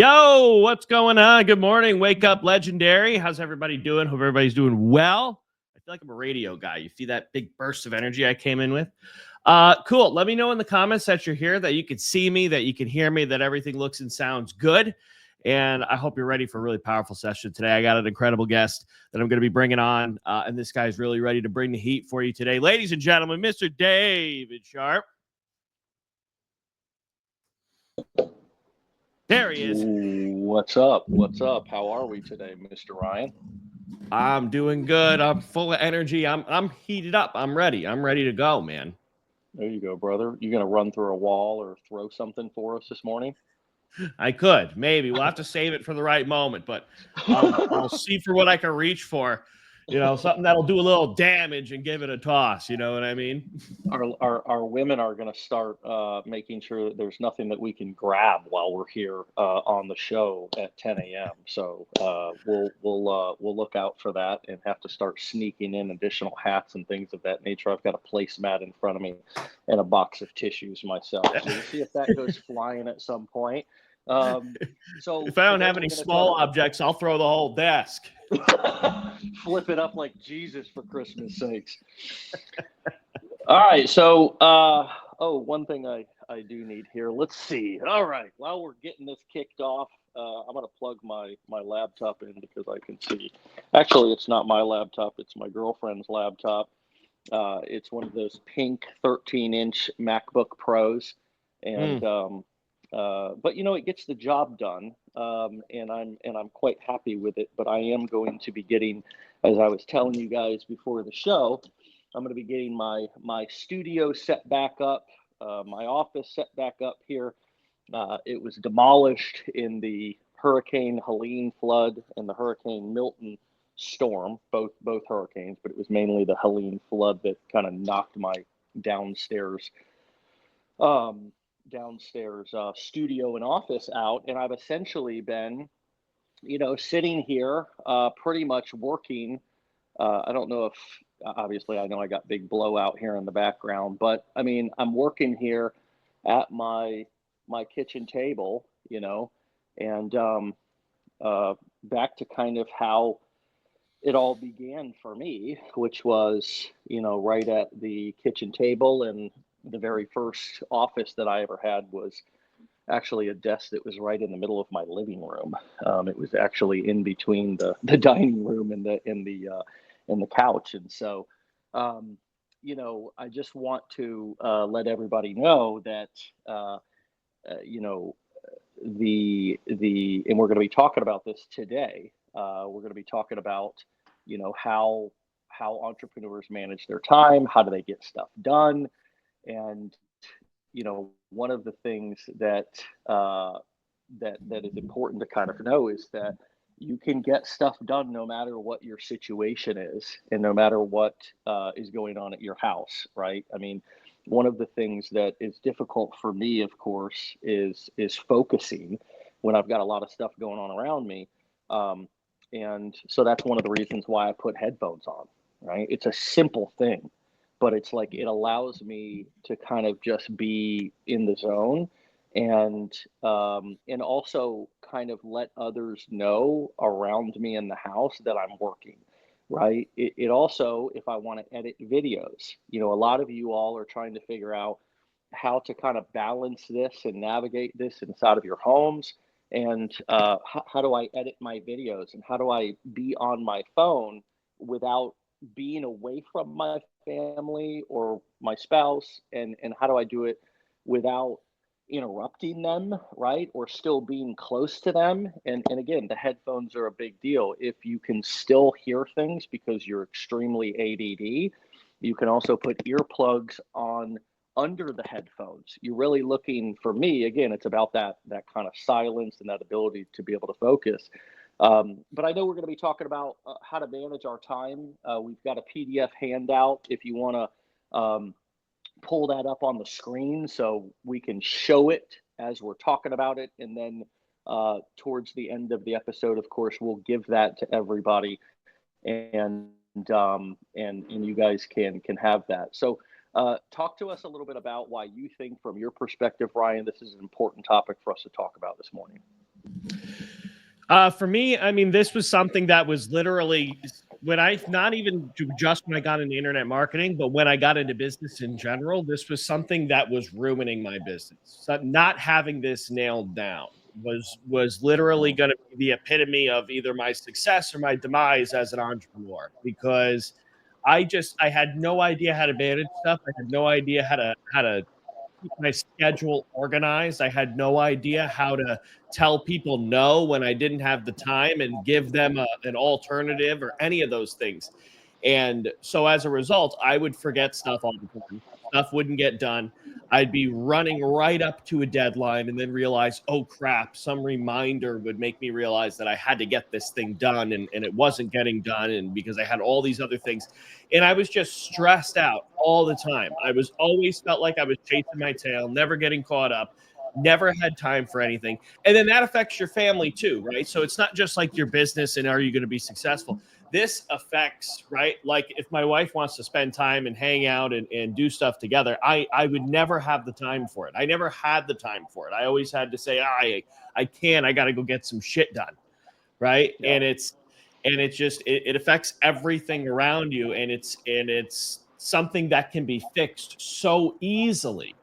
Yo, what's going on? Good morning. Wake up, legendary. How's everybody doing? Hope everybody's doing well. I feel like I'm a radio guy. You see that big burst of energy I came in with? Cool. Let me know in the comments that you're here, that you can see me, that you can hear me, that everything looks and sounds good. And I hope you're ready for a really powerful session today. I got an incredible guest that I'm going to be bringing on. And this guy's really ready to bring the heat for you today. Ladies and gentlemen, Mr. David Sharpe. There he is. What's up? What's up? How are we today, Mr. Ryan? I'm doing good. I'm full of energy. I'm heated up. I'm ready. I'm ready to go, man. There you go, brother. You gonna run through a wall or throw something for us this morning? I could. Maybe. We'll have to save it for the right moment, but I'll see for what I can reach for. Something that'll do a little damage and give it a toss. You know what I mean? Our women are gonna start making sure that there's nothing that we can grab while we're here on the show at 10 a.m. So we'll look out for that and have to start sneaking in additional hats and things of that nature. I've got a placemat in front of me and a box of tissues myself. So we'll see if that goes flying at some point. So if I don't have any small objects, I'll throw the whole desk. Flip it up like Jesus, for Christmas sakes. All right, so one thing I do need here. Let's see. All right, while we're getting this kicked off, I'm gonna plug my laptop in because I can see. Actually, it's not my laptop, it's my girlfriend's laptop. It's one of those pink 13-inch MacBook Pros, and but it gets the job done, and I'm quite happy with it. But I am going to be getting, as I was telling you guys before the show, I'm going to be getting my studio set back up, my office set back up here. It was demolished in the Hurricane Helene flood and the Hurricane Milton storm, both hurricanes, but it was mainly the Helene flood that kind of knocked my downstairs studio and office out. And I've essentially been, sitting here pretty much working. I don't know if, obviously, I know I got big blowout here in the background, but I mean, I'm working here at my kitchen table, and back to kind of how it all began for me, which was, right at the kitchen table. And the very first office that I ever had was actually a desk that was right in the middle of my living room. It was actually in between the dining room and the couch. And so, I just want to let everybody know that, and we're going to be talking about this today. We're going to be talking about, how entrepreneurs manage their time, how do they get stuff done. And, one of the things that is important to kind of know is that you can get stuff done no matter what your situation is and no matter what is going on at your house, right? I mean, one of the things that is difficult for me, of course, is focusing when I've got a lot of stuff going on around me. And so that's one of the reasons why I put headphones on, right? It's a simple thing, but it's like it allows me to kind of just be in the zone and also kind of let others know around me in the house that I'm working, right? It also, if I want to edit videos, a lot of you all are trying to figure out how to kind of balance this and navigate this inside of your homes. And how do I edit my videos and how do I be on my phone without being away from my family or my spouse, and how do I do it without interrupting them, right? Or still being close to them. And again, the headphones are a big deal. If you can still hear things because you're extremely ADD, you can also put earplugs on under the headphones. You're really looking, for me, again, it's about that kind of silence and that ability to be able to focus. But I know we're going to be talking about how to manage our time. We've got a PDF handout if you want to pull that up on the screen so we can show it as we're talking about it. And then towards the end of the episode, of course, we'll give that to everybody, and you guys can have that. So talk to us a little bit about why you think, from your perspective, Ryan, this is an important topic for us to talk about this morning. For me, I mean, this was something that was literally not even just when I got into internet marketing, but when I got into business in general, this was something that was ruining my business. So not having this nailed down was literally going to be the epitome of either my success or my demise as an entrepreneur, because I had no idea how to manage stuff. I had no idea how to keep my schedule organized. I had no idea how to tell people no when I didn't have the time and give them an alternative or any of those things. And so as a result, I would forget stuff all the time. Stuff wouldn't get done. I'd be running right up to a deadline and then realize, oh crap, some reminder would make me realize that I had to get this thing done, and it wasn't getting done. And because I had all these other things, and I was just stressed out all the time. I was always felt like I was chasing my tail, never getting caught up, never had time for anything. And then that affects your family too, right? So it's not just like your business and are you going to be successful? This affects, right? Like if my wife wants to spend time and hang out and do stuff together, I would never have the time for it. I never had the time for it. I always had to say, I can't, I got to go get some shit done. Right. Yeah. And it's just it affects everything around you, and it's something that can be fixed so easily,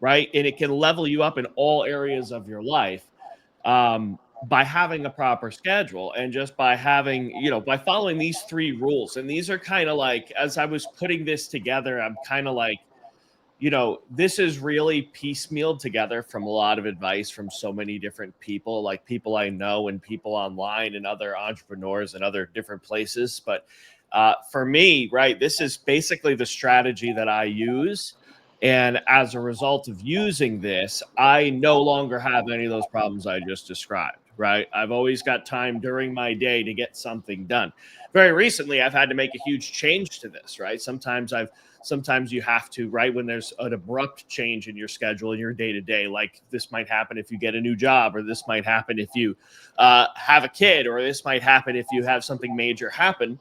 right? And it can level you up in all areas of your life, by having a proper schedule, and just by having, by following these three rules. And these are kind of like, as I was putting this together, I'm kind of like, this is really piecemealed together from a lot of advice from so many different people, like people I know and people online and other entrepreneurs and other different places. But for me, right, this is basically the strategy that I use. And as a result of using this, I no longer have any of those problems I just described, right? I've always got time during my day to get something done. Very recently, I've had to make a huge change to this, right? Sometimes you have to, right, when there's an abrupt change in your schedule in your day to day, like this might happen if you get a new job, or this might happen if you have a kid, or this might happen if you have something major happen.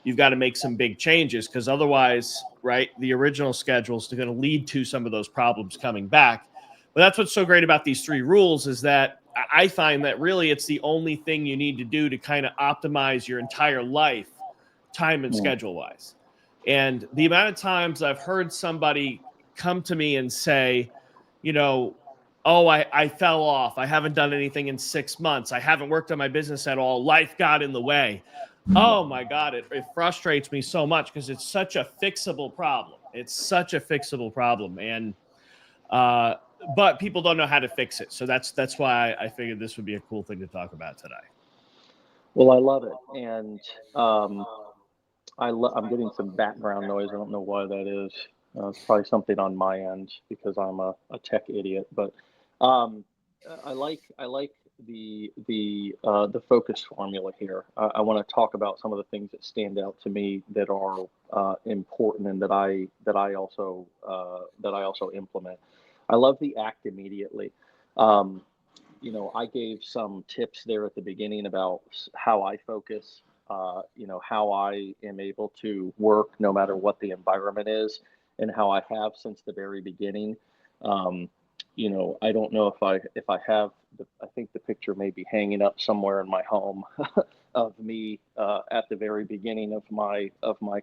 You've got to make some big changes, because otherwise, right, the original schedule is going to lead to some of those problems coming back. But that's what's so great about these three rules, is that I find that really it's the only thing you need to do to kind of optimize your entire life, time and schedule wise. And the amount of times I've heard somebody come to me and say, oh, I fell off. I haven't done anything in 6 months. I haven't worked on my business at all. Life got in the way. Oh my God, it frustrates me so much, because it's such a fixable problem. It's such a fixable problem. And, but people don't know how to fix it. So that's why I figured this would be a cool thing to talk about today. Well, I love it. And I'm getting some background noise. I don't know why that is. It's probably something on my end because I'm a tech idiot. But um, I like the focus formula here. I want to talk about some of the things that stand out to me that are important, and that I also implement. I love the act immediately. Um, I gave some tips there at the beginning about how I focus, how I am able to work no matter what the environment is, and how I have since the very beginning. Um, I don't know if I have I think the picture may be hanging up somewhere in my home of me at the very beginning of my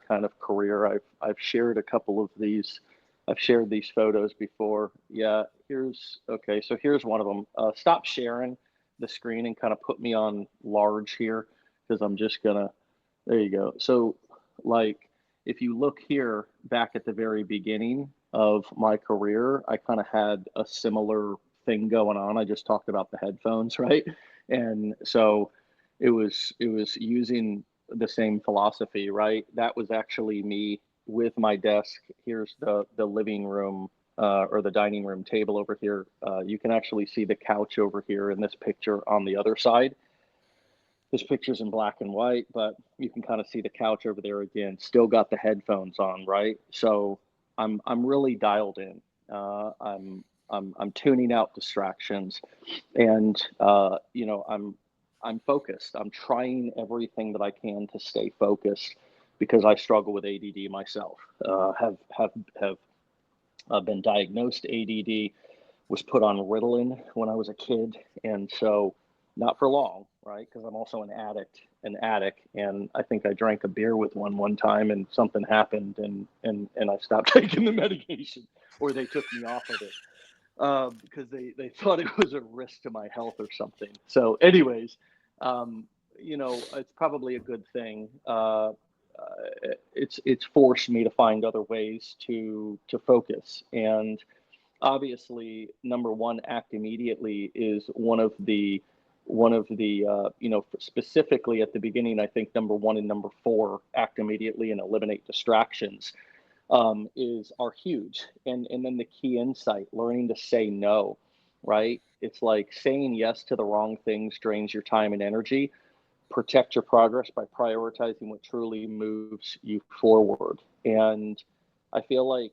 kind of career. I've shared a couple of these. I've shared these photos before. Yeah, okay. So here's one of them. Stop sharing the screen and kind of put me on large here, because I'm just gonna. There you go. So, like, if you look here back at the very beginning of my career, I kind of had a similar thing going on. I just talked about the headphones, right? And so it was using the same philosophy, right? That was actually me with my desk. Here's the living room, or the dining room table over here. You can actually see the couch over here in this picture on the other side. This picture's in black and white, but you can kind of see the couch over there again. Still got the headphones on, right? So I'm really dialed in. I'm tuning out distractions, and I'm focused. I'm trying everything that I can to stay focused, because I struggle with ADD myself. Have been diagnosed ADD, was put on Ritalin when I was a kid, and so not for long, right? Because I'm also an addict, and I think I drank a beer with one time, and something happened, and I stopped taking the medication, or they took me off of it because they thought it was a risk to my health or something. So, anyways, it's probably a good thing. It's forced me to find other ways to focus, and obviously, number one, act immediately is specifically at the beginning. I think number one and number four, act immediately and eliminate distractions, are huge. And then the key insight, learning to say no, right? It's like saying yes to the wrong things drains your time and energy. Protect your progress by prioritizing what truly moves you forward. And I feel like,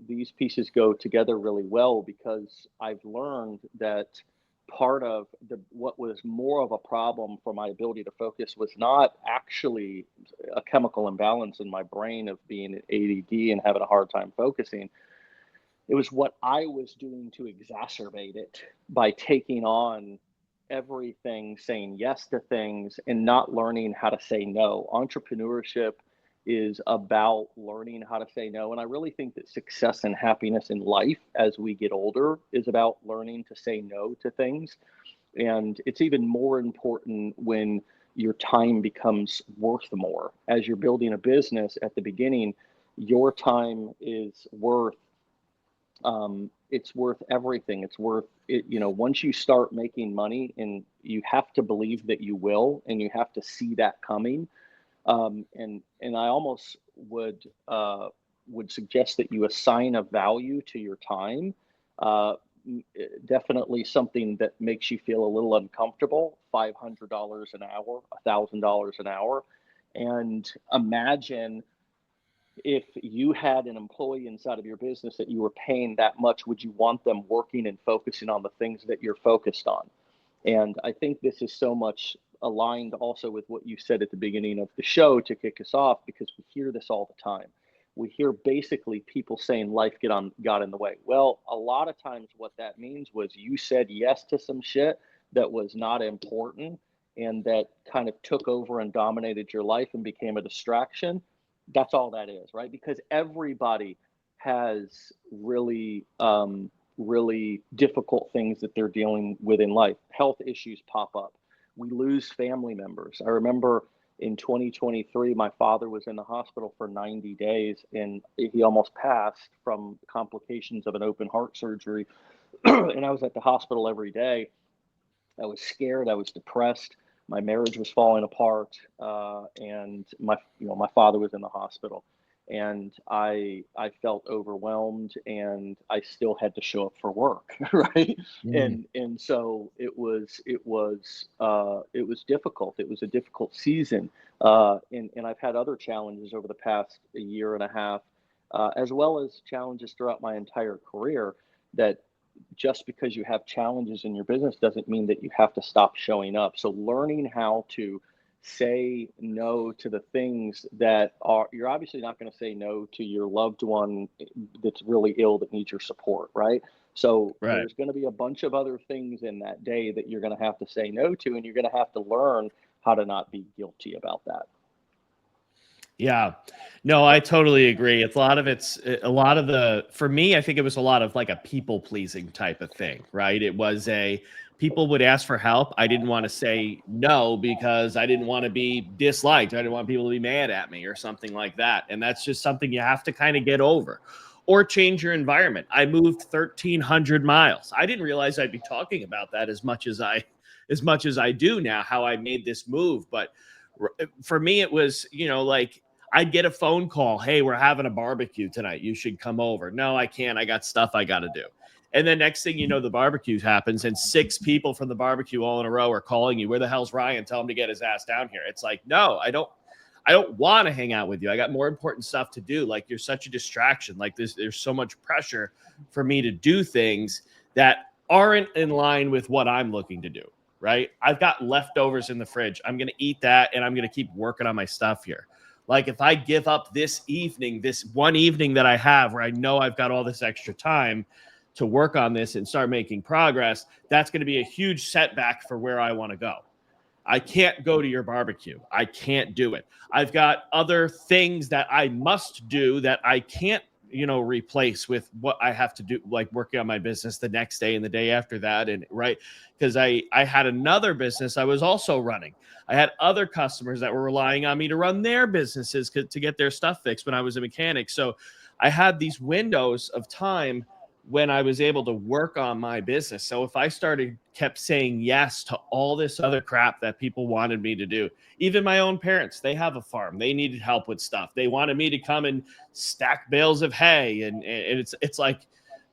these pieces go together really well, because I've learned that part of what was more of a problem for my ability to focus was not actually a chemical imbalance in my brain of being ADD and having a hard time focusing. It was what I was doing to exacerbate it by taking on everything, saying yes to things, and not learning how to say no. Entrepreneurship is about learning how to say no. And I really think that success and happiness in life as we get older is about learning to say no to things. And it's even more important when your time becomes worth more. As you're building a business at the beginning, your time is worth it's worth everything. It's worth it. Once you start making money, and you have to believe that you will, and you have to see that coming. And I almost would suggest that you assign a value to your time. Uh, Definitely something that makes you feel a little uncomfortable. $500 an hour, $1,000 an hour, and imagine if you had an employee inside of your business that you were paying that much, would you want them working and focusing on the things that you're focused on? And I think this is so much aligned also with what you said at the beginning of the show to kick us off, because we hear this all the time. We hear basically people saying life got in the way. Well, a lot of times what that means was you said yes to some shit that was not important, and that kind of took over and dominated your life and became a distraction. That's all that is, right? Because everybody has really difficult things that they're dealing with in life. Health issues pop up. We lose family members. I remember in 2023, my father was in the hospital for 90 days, and he almost passed from complications of an open heart surgery. And I was at the hospital every day. I was scared. I was depressed. My marriage was falling apart, and my father was in the hospital, and I felt overwhelmed, and I still had to show up for work, right? Mm. And so it was difficult. It was a difficult season, and I've had other challenges over the past year and a half, as well as challenges throughout my entire career. That just because you have challenges in your business doesn't mean that you have to stop showing up. So learning how to say no to the things that you're obviously not going to say no to your loved one that's really ill that needs your support, right? So Right. there's going to be a bunch of other things in that day that you're going to have to say no to, and you're going to have to learn how to not be guilty about that. Yeah. No, I totally agree. It's a lot of for me, I think it was a lot of like a people pleasing type of thing, right? People would ask for help. I didn't want to say no because I didn't want to be disliked. I didn't want people to be mad at me or something like that. And that's just something you have to kind of get over, or change your environment. I moved 1,300 miles. I didn't realize I'd be talking about that as much as I do now, how I made this move. But for me, it was, like, I'd get a phone call. Hey, we're having a barbecue tonight. You should come over. No, I can't. I got stuff I got to do. And then next thing you know, the barbecue happens, and 6 people from the barbecue all in a row are calling you. Where the hell's Ryan? Tell him to get his ass down here. It's like, no, I don't want to hang out with you. I got more important stuff to do. Like, you're such a distraction. Like, there's so much pressure for me to do things that aren't in line with what I'm looking to do. Right? I've got leftovers in the fridge. I'm going to eat that, and I'm going to keep working on my stuff here. Like, if I give up this one evening that I have where I know I've got all this extra time, to work on this and start making progress, that's going to be a huge setback for where I want to go. I can't go to your barbecue. I can't do it. I've got other things that I must do that I can't, replace with what I have to do, like working on my business the next day and the day after that. And right. Because I had another business I was also running. I had other customers that were relying on me to run their businesses to get their stuff fixed when I was a mechanic. So I had these windows of time when I was able to work on my business. So if I kept saying yes to all this other crap that people wanted me to do, even my own parents, they have a farm. They needed help with stuff. They wanted me to come and stack bales of hay. And it's like,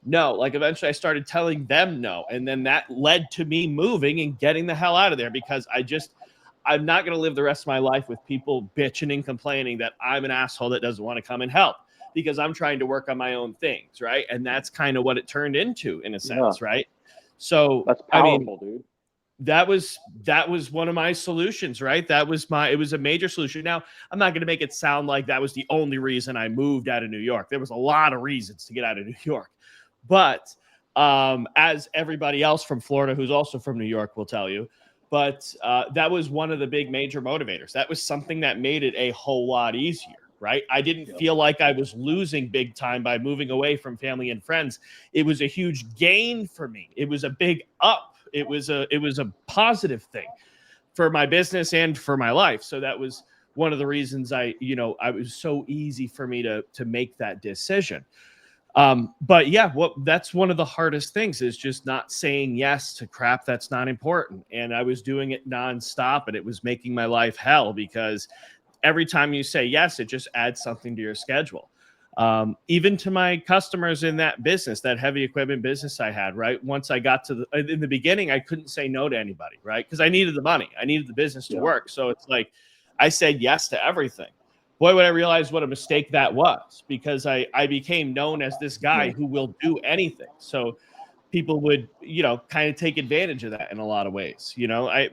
no, like eventually I started telling them no. And then that led to me moving and getting the hell out of there because I'm not going to live the rest of my life with people bitching and complaining that I'm an asshole that doesn't want to come and help, because I'm trying to work on my own things, right? And that's kind of what it turned into in a sense, right? So that's powerful, dude. That was one of my solutions, right? It was a major solution. Now, I'm not going to make it sound like that was the only reason I moved out of New York. There was a lot of reasons to get out of New York. But as everybody else from Florida who's also from New York will tell you, but that was one of the big major motivators. That was something that made it a whole lot easier, right? I didn't feel like I was losing big time by moving away from family and friends. It was a huge gain for me. It was a big up. It was a positive thing for my business and for my life. So that was one of the reasons I was so easy for me to make that decision. But yeah, that's one of the hardest things is just not saying yes to crap that's not important. And I was doing it nonstop and it was making my life hell because every time you say yes, it just adds something to your schedule. Even to my customers in that business, that heavy equipment business I had, right? Once I got in the beginning, I couldn't say no to anybody, right? Because I needed the money. I needed the business to work. So it's like, I said yes to everything. Boy, would I realize what a mistake that was, because I became known as this guy who will do anything. So people would, kind of take advantage of that in a lot of ways.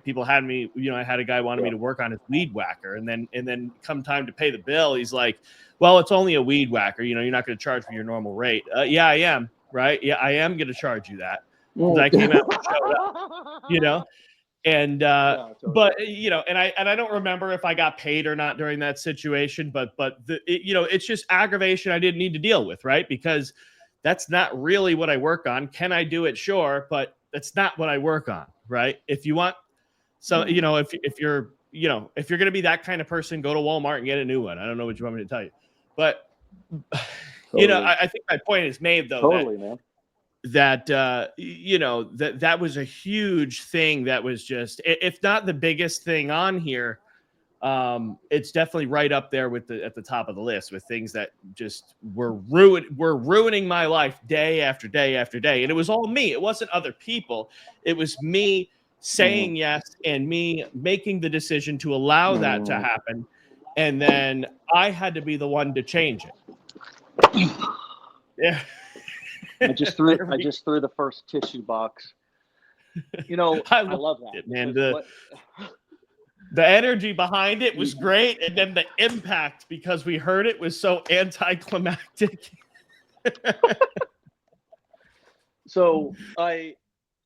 People had me, I had a guy wanted me to work on his weed whacker. And then come time to pay the bill, he's like, well, it's only a weed whacker. You're not going to charge me your normal rate. Yeah, I am. Right. Yeah, I am going to charge you that because I came out and showed up, and totally. But and I don't remember if I got paid or not during that situation, but it's just aggravation I didn't need to deal with, right? Because that's not really what I work on. Can I do it? Sure, but that's not what I work on, right? If you want, so if you're if you're gonna be that kind of person, go to Walmart and get a new one. I don't know what you want me to tell you, but totally. I think my point is made though. Totally, man. That that was a huge thing. That was just, if not the biggest thing on here, it's definitely right up there with at the top of the list with things that just were ruining my life day after day after day. And it was all me. It wasn't other people. It was me saying yes and me making the decision to allow that to happen. And then I had to be the one to change it. Yeah. I just threw the first tissue box. I love that, man. The energy behind it was great, and then the impact, because we heard it, was so anticlimactic. So I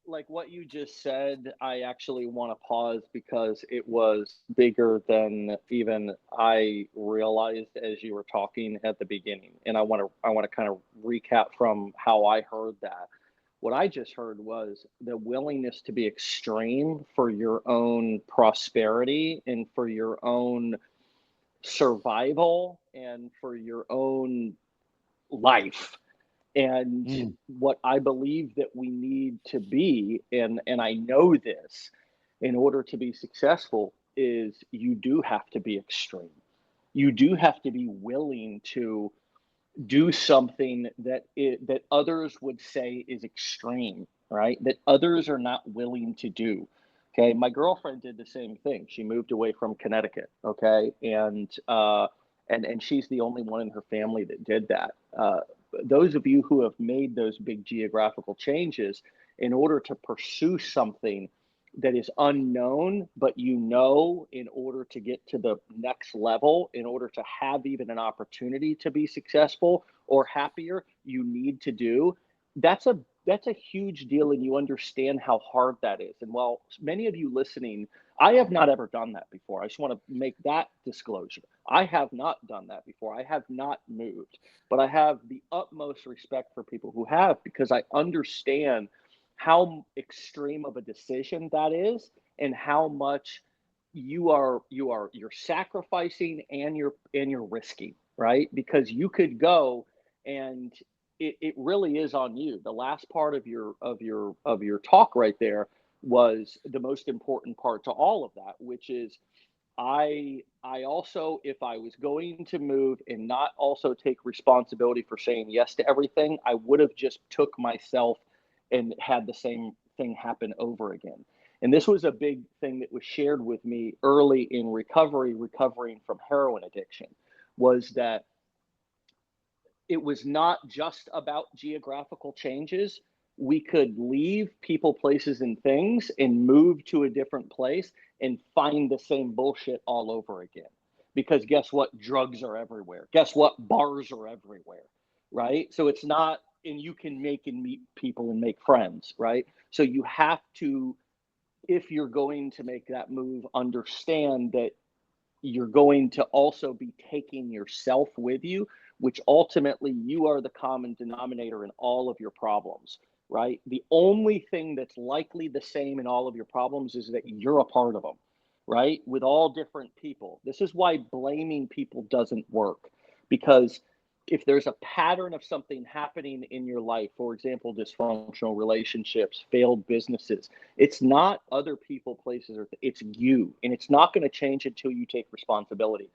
like what you just said. I actually want to pause because it was bigger than even I realized as you were talking at the beginning. And I want to kind of recap from how I heard that. What I just heard was the willingness to be extreme for your own prosperity and for your own survival and for your own life. And what I believe that we need to be, and I know this, in order to be successful, is you do have to be extreme. You do have to be willing to do something that others would say is extreme, right? That others are not willing to do. Okay, my girlfriend did the same thing. She moved away from Connecticut. Okay, and she's the only one in her family that did that. Those of you who have made those big geographical changes in order to pursue something that is unknown, but in order to get to the next level, in order to have even an opportunity to be successful or happier, you need to do that's a huge deal, and you understand how hard that is. And while many of you listening, I have not ever done that before. I just want to make that disclosure. I have not done that before. I have not moved, but I have the utmost respect for people who have, because I understand how extreme of a decision that is, and how much you're sacrificing, and you're risking, right? Because you could go, and it really is on you. The last part of your talk right there was the most important part to all of that, which is I also, if I was going to move and not also take responsibility for saying yes to everything, I would have just took myself and had the same thing happen over again. And this was a big thing that was shared with me early in recovery, recovering from heroin addiction, was that it was not just about geographical changes. We could leave people, places, and things and move to a different place and find the same bullshit all over again. Because guess what? Drugs are everywhere. Guess what? Bars are everywhere, right? So it's not, and you can make and meet people and make friends, right? So you have to, if you're going to make that move, understand that you're going to also be taking yourself with you, which ultimately you are the common denominator in all of your problems, right? The only thing that's likely the same in all of your problems is that you're a part of them, right? With all different people. This is why blaming people doesn't work, because if there's a pattern of something happening in your life, for example, dysfunctional relationships, failed businesses, it's not other people, places, or it's you, and it's not going to change until you take responsibility.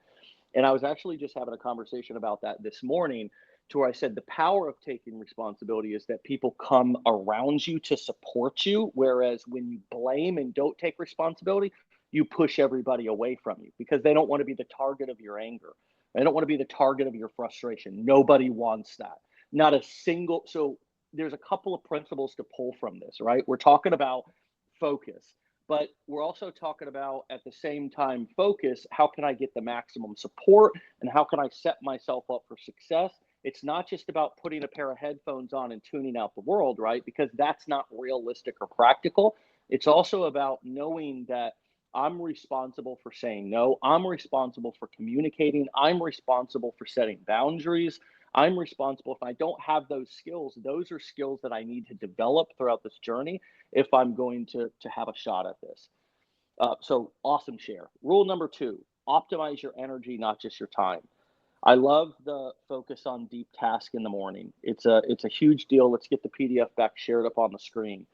And I was actually just having a conversation about that this morning, to where I said the power of taking responsibility is that people come around you to support you, whereas when you blame and don't take responsibility, you push everybody away from you because they don't want to be the target of your anger. They don't want to be the target of your frustration. Nobody wants that. Not a single. So there's a couple of principles to pull from this, right? We're talking about focus, but we're also talking about, at the same time, focus. How can I get the maximum support, and how can I set myself up for success? It's not just about putting a pair of headphones on and tuning out the world, right? Because that's not realistic or practical. It's also about knowing that I'm responsible for saying no. I'm responsible for communicating. I'm responsible for setting boundaries. I'm responsible. If I don't have those skills, those are skills that I need to develop throughout this journey if I'm going to have a shot at this. So awesome share. Rule number 2, optimize your energy, not just your time. I love the focus on deep task in the morning. It's a huge deal. Let's get the PDF back shared up on the screen.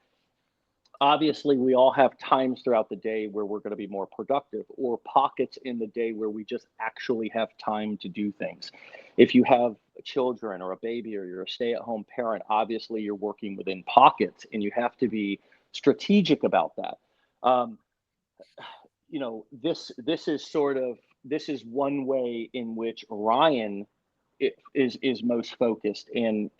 Obviously, we all have times throughout the day where we're going to be more productive, or pockets in the day where we just actually have time to do things. If you have children or a baby, or you're a stay-at-home parent, obviously you're working within pockets, and you have to be strategic about that. Um, this is one way in which Ryan is most focused and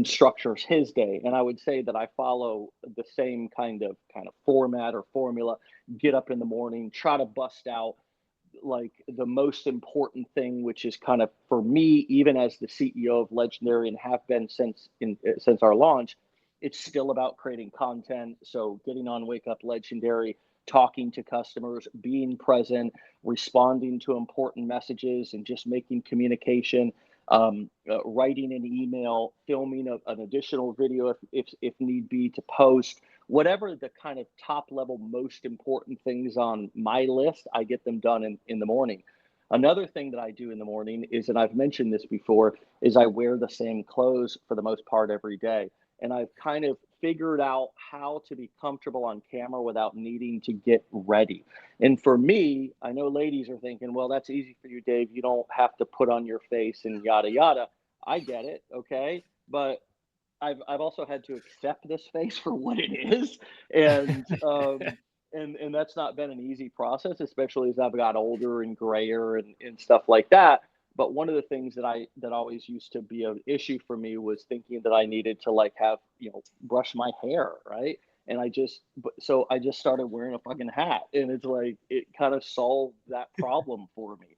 structures his day. And I would say that I follow the same kind of format or formula. Get up in the morning, try to bust out like the most important thing, which is kind of, for me, even as the CEO of Legendary, and have been since our launch, it's still about creating content. So getting on Wake Up Legendary, talking to customers, being present, responding to important messages, and just making communication, writing an email, filming an additional video if need be to post, whatever the kind of top level most important things on my list, I get them done in the morning. Another thing that I do in the morning is, and I've mentioned this before, is I wear the same clothes for the most part every day. And I've kind of figured out how to be comfortable on camera without needing to get ready. And for me, I know ladies are thinking, well, that's easy for you, Dave. You don't have to put on your face and yada, yada. I get it. Okay. But I've also had to accept this face for what it is. And, and that's not been an easy process, especially as I've got older and grayer and stuff like that. But one of the things that always used to be an issue for me was thinking that I needed to like have, brush my hair, right? And so I just started wearing a fucking hat, and it's like it kind of solved that problem for me,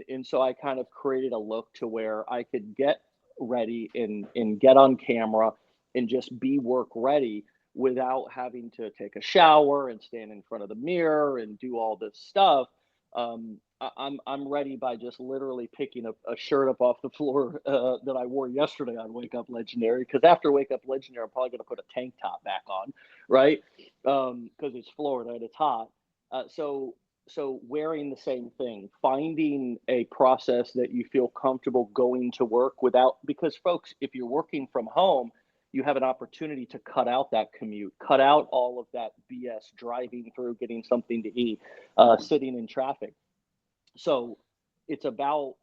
and so I kind of created a look to where I could get ready and get on camera and just be work ready without having to take a shower and stand in front of the mirror and do all this stuff. I'm ready by just literally picking a shirt up off the floor that I wore yesterday on Wake Up Legendary. Because after Wake Up Legendary, I'm probably going to put a tank top back on, right? Because it's Florida and it's hot. So wearing the same thing, finding a process that you feel comfortable going to work without, because folks, if you're working from home, you have an opportunity to cut out that commute, cut out all of that BS, driving through, getting something to eat, sitting in traffic. So it's about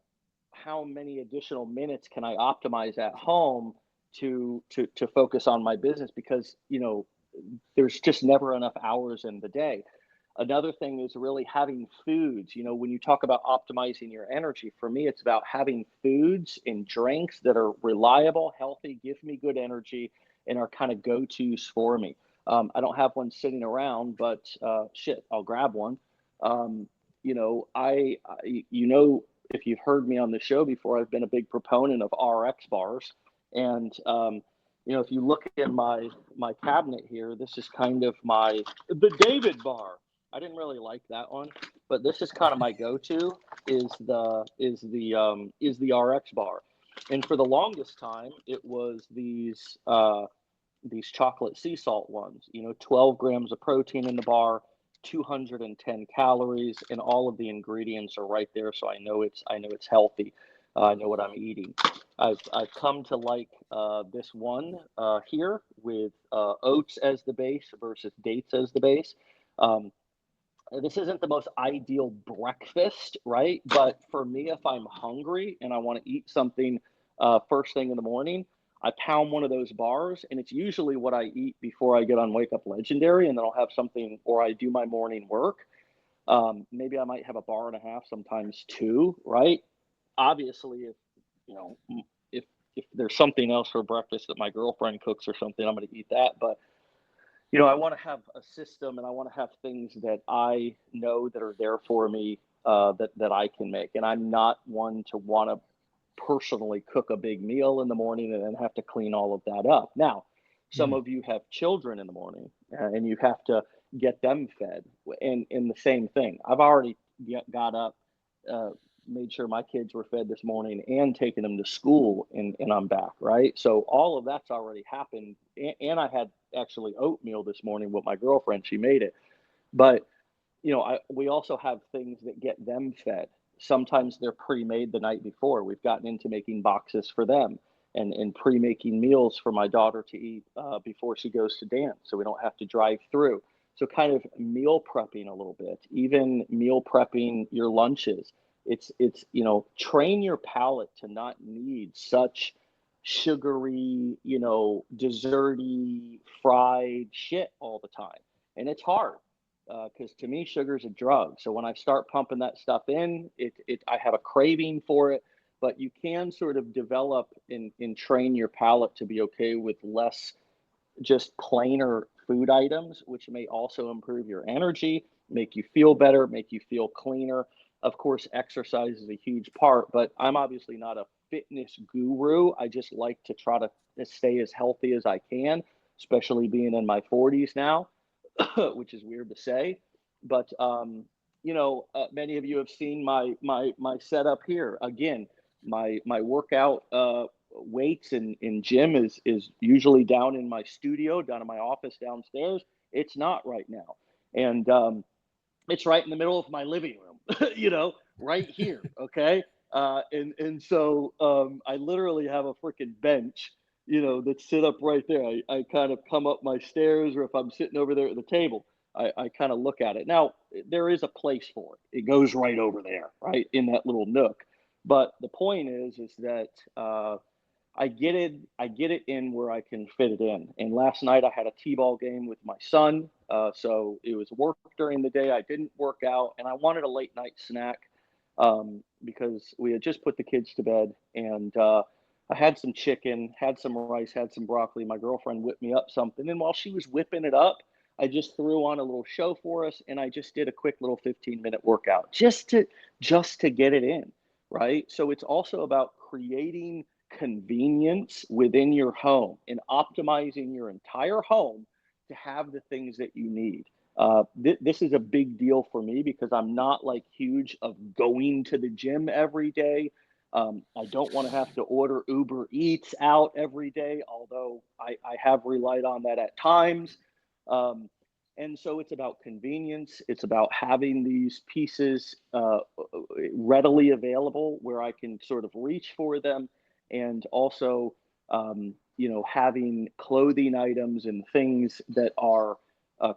how many additional minutes can I optimize at home to focus on my business, because there's just never enough hours in the day. Another thing is really having foods. When you talk about optimizing your energy, for me, it's about having foods and drinks that are reliable, healthy, give me good energy, and are kind of go-tos for me. I don't have one sitting around, but shit, I'll grab one. If you've heard me on the show before, I've been a big proponent of RX bars. And, if you look in my cabinet here, this is kind of the David bar. I didn't really like that one, but this is kind of my go-to is the RX bar. And for the longest time, it was these chocolate sea salt ones, 12 grams of protein in the bar, 210 calories, and all of the ingredients are right there. So I know it's healthy. I know what I'm eating. I've come to like this one here with oats as the base versus dates as the base. This isn't the most ideal breakfast, right? But for me, if I'm hungry and I want to eat something first thing in the morning, I pound one of those bars, and it's usually what I eat before I get on Wake Up Legendary, and then I'll have something, or I do my morning work. Maybe I might have a bar and a half, sometimes two, right? Obviously, if there's something else for breakfast that my girlfriend cooks or something, I'm going to eat that. But I want to have a system, and I want to have things that I know that are there for me that I can make. And I'm not one to want to personally cook a big meal in the morning and then have to clean all of that up. Now, some of you have children in the morning and you have to get them fed. And the same thing. I've already got up, made sure my kids were fed this morning and taken them to school, and I'm back, right? So all of that's already happened. And I had actually oatmeal this morning with my girlfriend. She made it. But, we also have things that get them fed. Sometimes they're pre-made the night before. We've gotten into making boxes for them and pre-making meals for my daughter to eat before she goes to dance, so we don't have to drive through. So kind of meal prepping a little bit, even meal prepping your lunches. It's train your palate to not need such sugary, desserty, fried shit all the time. And it's hard. Because to me, sugar is a drug. So when I start pumping that stuff in, I have a craving for it. But you can sort of develop and train your palate to be okay with less just plainer food items, which may also improve your energy, make you feel better, make you feel cleaner. Of course, exercise is a huge part, but I'm obviously not a fitness guru. I just like to try to stay as healthy as I can, especially being in my 40s now. Which is weird to say, but many of you have seen my setup here. Again, my workout weights and gym is usually down in my studio, down in my office downstairs. It's not right now, and it's right in the middle of my living room, right here. Okay, and so I literally have a freaking bench that sit up right there. I kind of come up my stairs, or if I'm sitting over there at the table, I kind of look at it. Now, there is a place for it. It goes right over there, right in that little nook. But the point is that I get it in where I can fit it in. And last night I had a t-ball game with my son. So it was work during the day. I didn't work out, and I wanted a late night snack because we had just put the kids to bed, and I had some chicken, had some rice, had some broccoli. My girlfriend whipped me up something. And while she was whipping it up, I just threw on a little show for us. And I just did a quick little 15-minute workout just to get it in. Right. So it's also about creating convenience within your home and optimizing your entire home to have the things that you need. This is a big deal for me because I'm not like huge of going to the gym every day. I don't want to have to order Uber Eats out every day, although I have relied on that at times. And so it's about convenience. It's about having these pieces readily available where I can sort of reach for them, and also, having clothing items and things that are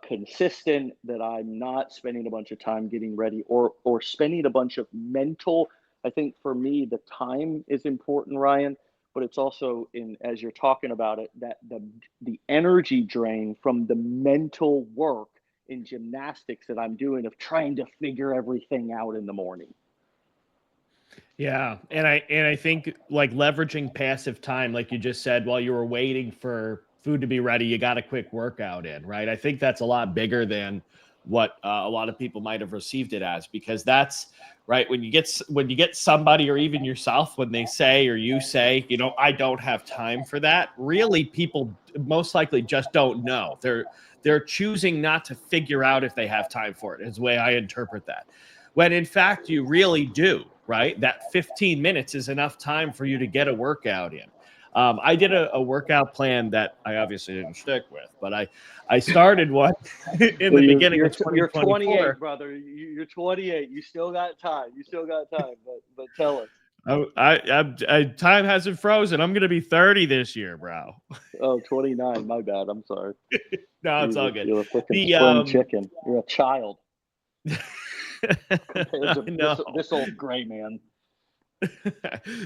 consistent, that I'm not spending a bunch of time getting ready or spending a bunch of mental. I think for me, the time is important, Ryan, but it's also as you're talking about it, that the energy drain from the mental work in gymnastics that I'm doing of trying to figure everything out in the morning. Yeah, and I think like leveraging passive time, like you just said, while you were waiting for food to be ready, you got a quick workout in, right? I think that's a lot bigger than what a lot of people might have received it as, because that's right when you get somebody or even yourself when they say or you say, I don't have time for that. Really, people most likely just don't know. They're choosing not to figure out if they have time for it. Is the way I interpret that. When in fact you really do, right? That 15 minutes is enough time for you to get a workout in. I did a workout plan that I obviously didn't stick with, but I started one in the beginning of You're 2024. 28, brother. You're 28. You still got time. But tell us. Time hasn't frozen. I'm going to be 30 this year, bro. Oh, 29. My bad. I'm sorry. No, it's all good. You're a freaking The spring chicken. You're a child compared to no. this old gray man.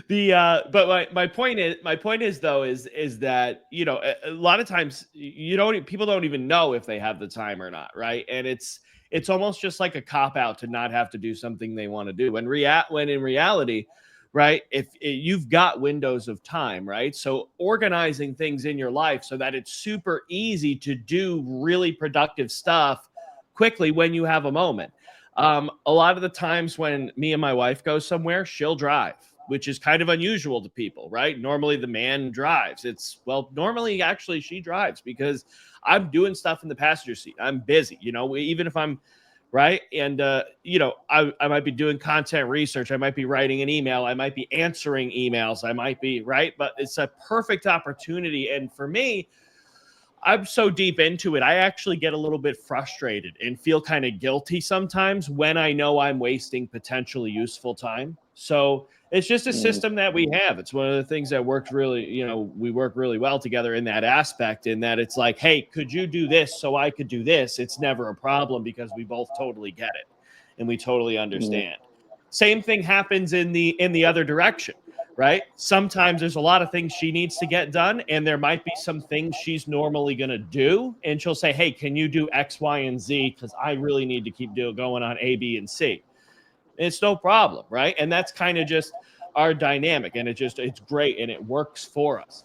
But my point is though is that a lot of times people don't even know if they have the time or not, right? And it's almost just like a cop out to not have to do something they want to do when in reality, right, if you've got windows of time, right? So organizing things in your life so that it's super easy to do really productive stuff quickly when you have a moment. A lot of the times when me and my wife go somewhere, she'll drive, which is kind of unusual to people, right? Normally the man drives. Normally actually she drives because I'm doing stuff in the passenger seat. I'm busy, even if I'm right. And, I might be doing content research. I might be writing an email. I might be answering emails. I might be right. But it's a perfect opportunity. And for me, I'm so deep into it, I actually get a little bit frustrated and feel kind of guilty sometimes when I know I'm wasting potentially useful time. So it's just a system that we have. It's one of the things that worked really, we work really well together in that aspect, in that it's like, hey, could you do this so I could do this? It's never a problem because we both totally get it and we totally understand. Same thing happens in the other direction. Right? Sometimes there's a lot of things she needs to get done, and there might be some things she's normally going to do. And she'll say, hey, can you do X, Y, and Z? Because I really need to keep going on A, B, and C. It's no problem. Right? And that's kind of just our dynamic. And it's great. And it works for us.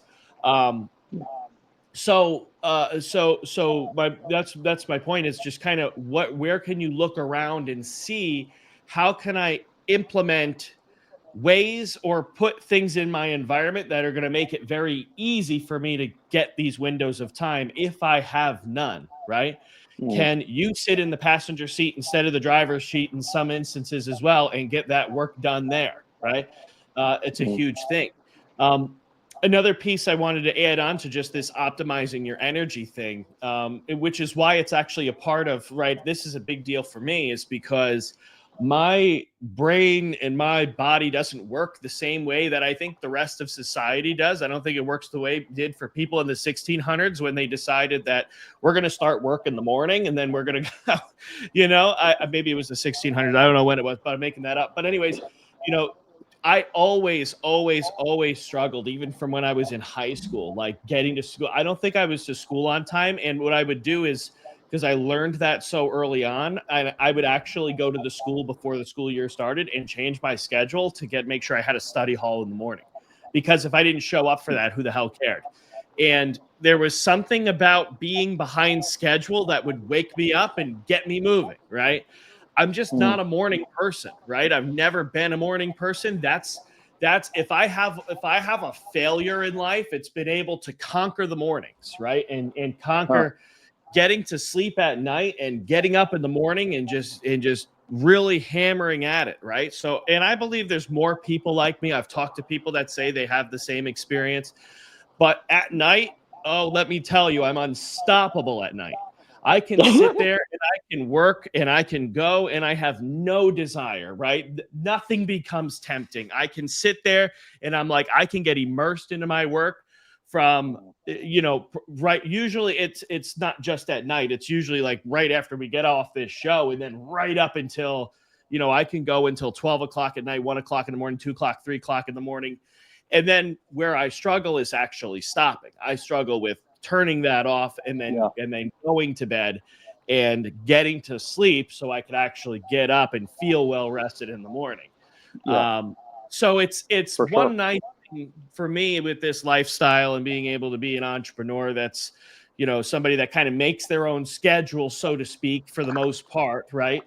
So that's my point, is just kind of where can you look around and see how can I implement ways or put things in my environment that are going to make it very easy for me to get these windows of time if I have none, right? Can you sit in the passenger seat instead of the driver's seat in some instances as well and get that work done there, right? It's a huge thing. Another piece I wanted to add on to just this optimizing your energy thing, which is why it's actually a part of, right, this is a big deal for me, is because my brain and my body doesn't work the same way that I think the rest of society does. I don't think it works the way it did for people in the 1600s when they decided that we're going to start work in the morning and then we're going to go, maybe it was the 1600s. I don't know when it was, but I'm making that up. But anyways, I always struggled, even from when I was in high school, like getting to school. I don't think I was to school on time. And what I would do is, because I learned that so early on, I would actually go to the school before the school year started and change my schedule to make sure I had a study hall in the morning. Because if I didn't show up for that, who the hell cared? And there was something about being behind schedule that would wake me up and get me moving, right? I'm just not a morning person, right? I've never been a morning person. That's that's if I have a failure in life, it's been able to conquer the mornings, right? And Huh. conquer getting to sleep at night and getting up in the morning and just really hammering at it, right? So, and I believe there's more people like me. I've talked to people that say they have the same experience, but at night, oh, let me tell you, I'm unstoppable at night. I can sit there and I can work and I can go and I have no desire, right? Nothing becomes tempting. I can sit there and I'm like, I can get immersed into my work from right, usually it's not just at night, it's usually like right after we get off this show and then right up until I can go until 12 o'clock at night, 1 o'clock in the morning, 2 o'clock, 3 o'clock in the morning. And then where I struggle is actually stopping. I struggle with turning that off and then Yeah. going to bed and getting to sleep so I could actually get up and feel well rested in the morning. Yeah. So it's For one sure. nice thing for me with this lifestyle and being able to be an entrepreneur that's somebody that kind of makes their own schedule, so to speak, for the most part, right?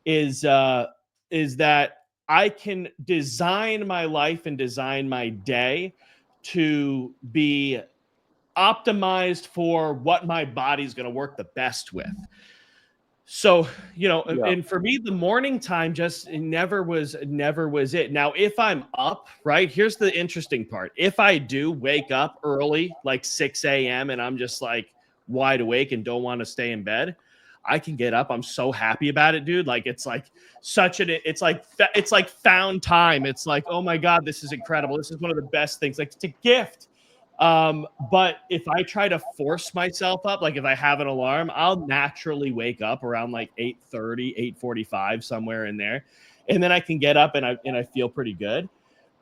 Is that I can design my life and design my day to be optimized for what my body's going to work the best with. So, Yeah. and for me, the morning time just never was it. Now, if I'm up, right, here's the interesting part. If I do wake up early, like 6 a.m., and I'm just like wide awake and don't want to stay in bed, I can get up. I'm so happy about it, dude. Like it's like it's like found time. It's like, oh my God, this is incredible. This is one of the best things. Like it's a gift. But if I try to force myself up, like if I have an alarm, I'll naturally wake up around like 8:30, 8:45, somewhere in there. And then I can get up and I feel pretty good.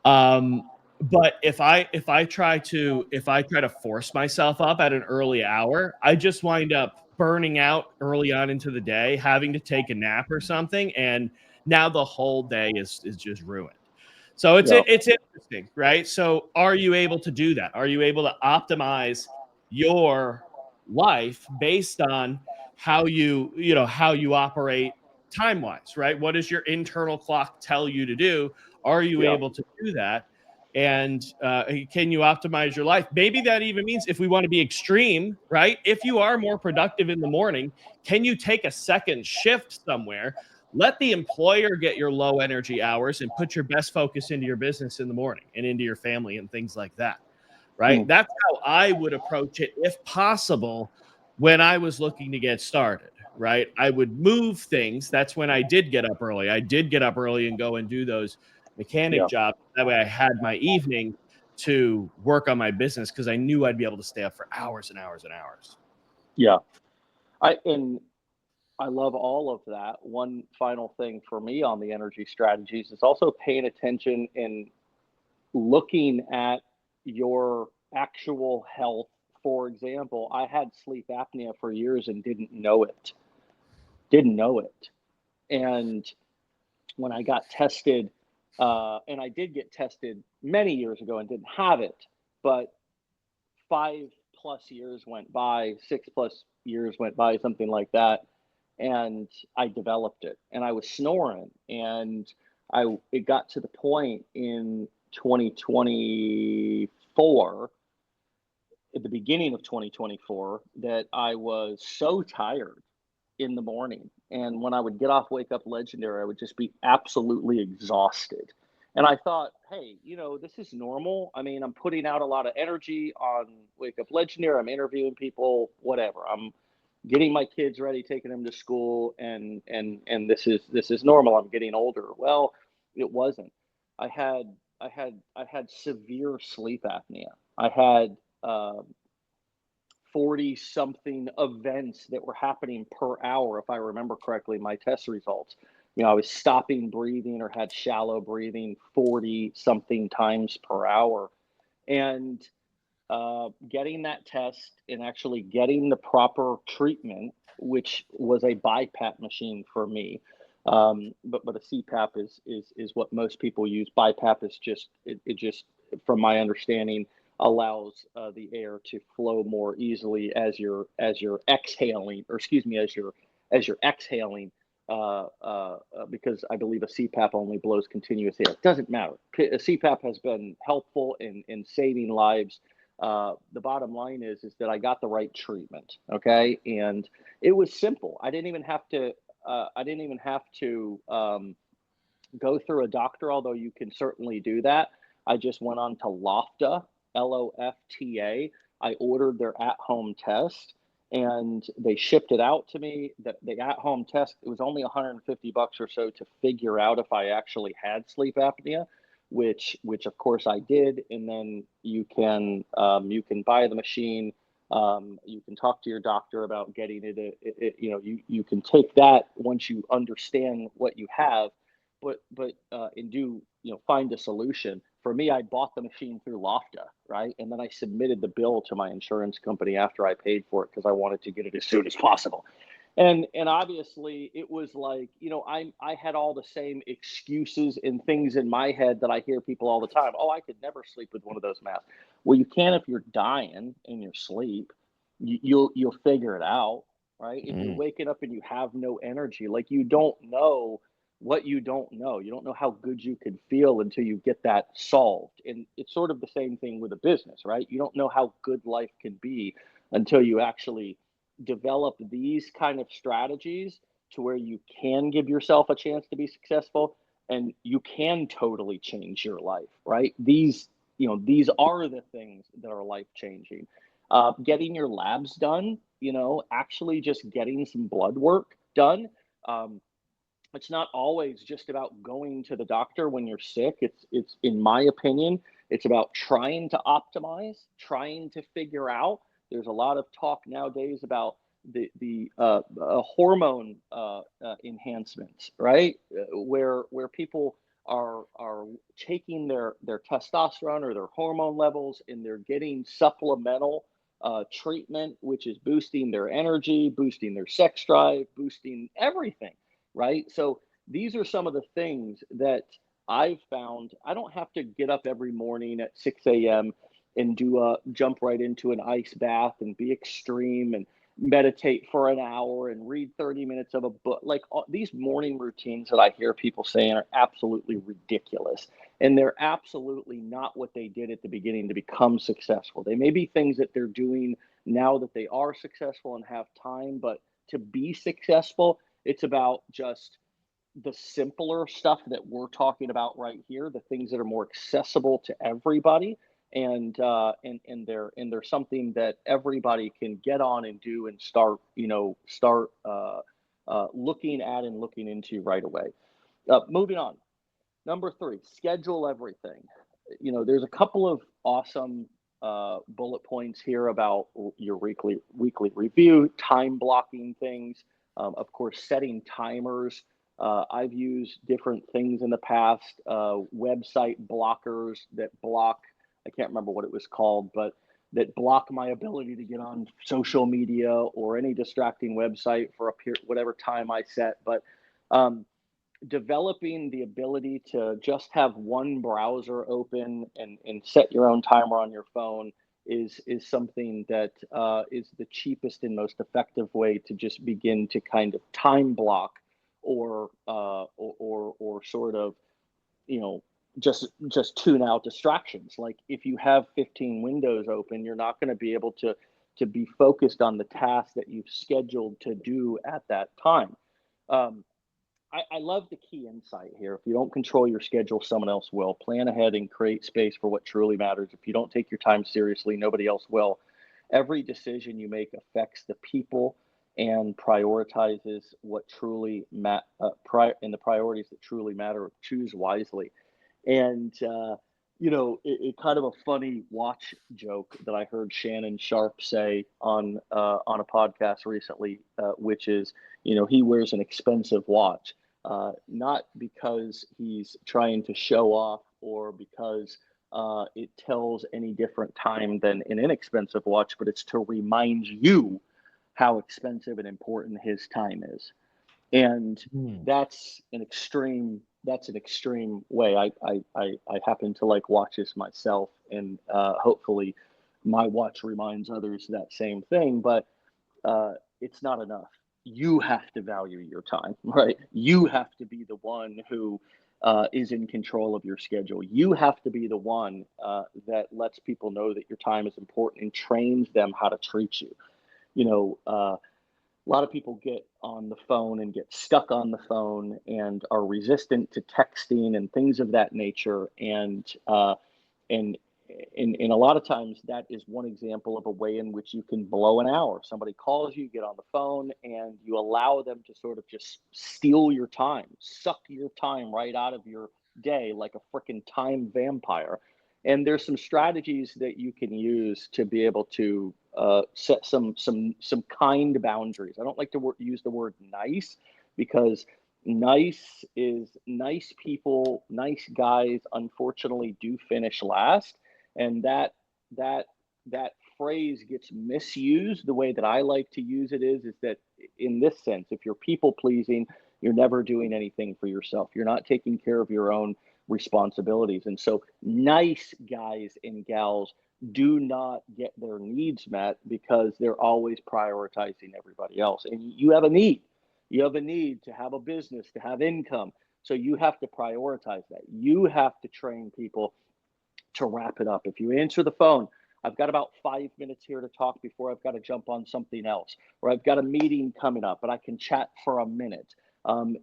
But if I try to force myself up at an early hour, I just wind up burning out early on into the day, having to take a nap or something, and now the whole day is just ruined. So it's Yeah. it's interesting, right? So are you able to do that? Are you able to optimize your life based on how you operate time wise, right? What does your internal clock tell you to do? Are you Yeah. able to do that? And can you optimize your life? Maybe that even means, if we want to be extreme, right? If you are more productive in the morning, can you take a second shift somewhere? Let the employer get your low energy hours and put your best focus into your business in the morning and into your family and things like that, right? Hmm. That's how I would approach it if possible when I was looking to get started, right? I would move things. That's when I did get up early. I did get up early and go and do those mechanic Yeah. jobs. That way I had my evening to work on my business because I knew I'd be able to stay up for hours and hours and hours. Yeah. And I love all of that. One final thing for me on the energy strategies is also paying attention and looking at your actual health. For example, I had sleep apnea for years and didn't know it. Didn't know it. And when I got tested, and I did get tested many years ago and didn't have it, but 5+ years went by, 6+ years went by, something like that, and I developed it, and I was snoring, and it got to the point in 2024, at the beginning of 2024, that I was so tired in the morning. And when I would get off Wake Up Legendary, I would just be absolutely exhausted. And I thought, hey, this is normal. I mean, I'm putting out a lot of energy on Wake Up Legendary. I'm interviewing people, whatever. I'm getting my kids ready, taking them to school, and this is normal. I'm getting older. Well, it wasn't. I had I had severe sleep apnea. I had 40 something events that were happening per hour, if I remember correctly, my test results. I was stopping breathing or had shallow breathing 40 something times per hour. And getting that test and actually getting the proper treatment, which was a BiPAP machine for me. But a CPAP is what most people use. BiPAP is just it just, from my understanding, allows the air to flow more easily as you're exhaling, or excuse me, as you're exhaling. because I believe a CPAP only blows continuous air. It doesn't matter. A CPAP has been helpful in saving lives. The bottom line is that I got the right treatment. Okay, and it was simple. I didn't even have to. Go through a doctor, although you can certainly do that. I just went on to Lofta, Lofta. I ordered their at-home test and they shipped it out to me. The at-home test, it was only $150 or so to figure out if I actually had sleep apnea, which of course I did. And then you can buy the machine. You can talk to your doctor about getting you can take that once you understand what you have, and find a solution. For me, I bought the machine through Lofta, right? And then I submitted the bill to my insurance company after I paid for it because I wanted to get it as soon as possible. And obviously it was like, I had all the same excuses and things in my head that I hear people all the time. Oh, I could never sleep with one of those masks. Well, you can if you're dying in your sleep. You'll figure it out, right? If you're waking up and you have no energy, like, you don't know what you don't know. You don't know how good you could feel until you get that solved. And it's sort of the same thing with a business, right? You don't know how good life can be until you actually develop these kind of strategies to where you can give yourself a chance to be successful and you can totally change your life, right? These are the things that are life changing. Getting your labs done, actually just getting some blood work done. It's not always just about going to the doctor when you're sick. It's in my opinion, it's about trying to optimize, trying to figure out. There's a lot of talk nowadays about the hormone enhancements, right? Where people are taking their testosterone or their hormone levels and they're getting supplemental treatment, which is boosting their energy, boosting their sex drive, boosting everything, right? So these are some of the things that I've found. I don't have to get up every morning at 6 a.m. and jump right into an ice bath and be extreme and meditate for an hour and read 30 minutes of a book. Like, these morning routines that I hear people saying are absolutely ridiculous. And they're absolutely not what they did at the beginning to become successful. They may be things that they're doing now that they are successful and have time, but to be successful, it's about just the simpler stuff that we're talking about right here, the things that are more accessible to everybody, and they're something that everybody can get on and do and start looking at and looking into right away. Moving on. Number 3, schedule everything. There's a couple of awesome bullet points here about your weekly review, time blocking things, of course, setting timers. I've used different things in the past, website blockers that block, I can't remember what it was called, but that block my ability to get on social media or any distracting website for whatever time I set. But developing the ability to just have one browser open and set your own timer on your phone is something that is the cheapest and most effective way to just begin to kind of time block or sort of, just tune out distractions. Like, if you have 15 windows open, you're not going to be able to be focused on the task that you've scheduled to do at that time. I love the key insight here. If you don't control your schedule, someone else will. Plan ahead and create space for what truly matters. If you don't take your time seriously, nobody else will. Every decision you make affects the people and prioritizes what truly and the priorities that truly matter. Choose wisely. And it kind of a funny watch joke that I heard Shannon Sharpe say on a podcast recently, which is, he wears an expensive watch, not because he's trying to show off or because it tells any different time than an inexpensive watch, but it's to remind you how expensive and important his time is. And that's an extreme way. I happen to like watches myself, and hopefully my watch reminds others that same thing, but it's not enough. you have to value your time, right? You have to be the one who is in control of your schedule. You have to be the one that lets people know that your time is important and trains them how to treat you. You know, a lot of people get on the phone and get stuck on the phone and are resistant to texting and things of that nature. And and a lot of times that is one example of a way in which you can blow an hour. Somebody calls you, get on the phone, and you allow them to sort of just steal your time, suck your time right out of your day like a freaking time vampire. And there's some strategies that you can use to be able to set some kind boundaries. I don't like to use the word nice, because nice people, nice guys, unfortunately do finish last, and that that phrase gets misused. The way that I like to use it is that in this sense, if you're people pleasing, you're never doing anything for yourself. You're not taking care of your own responsibilities. And so nice guys and gals do not get their needs met because they're always prioritizing everybody else. And you have a need. You have a need to have a business, to have income. So you have to prioritize that. You have to train people to wrap it up. If you answer the phone, I've got about 5 minutes here to talk before I've got to jump on something else, or I've got a meeting coming up, but I can chat for a minute.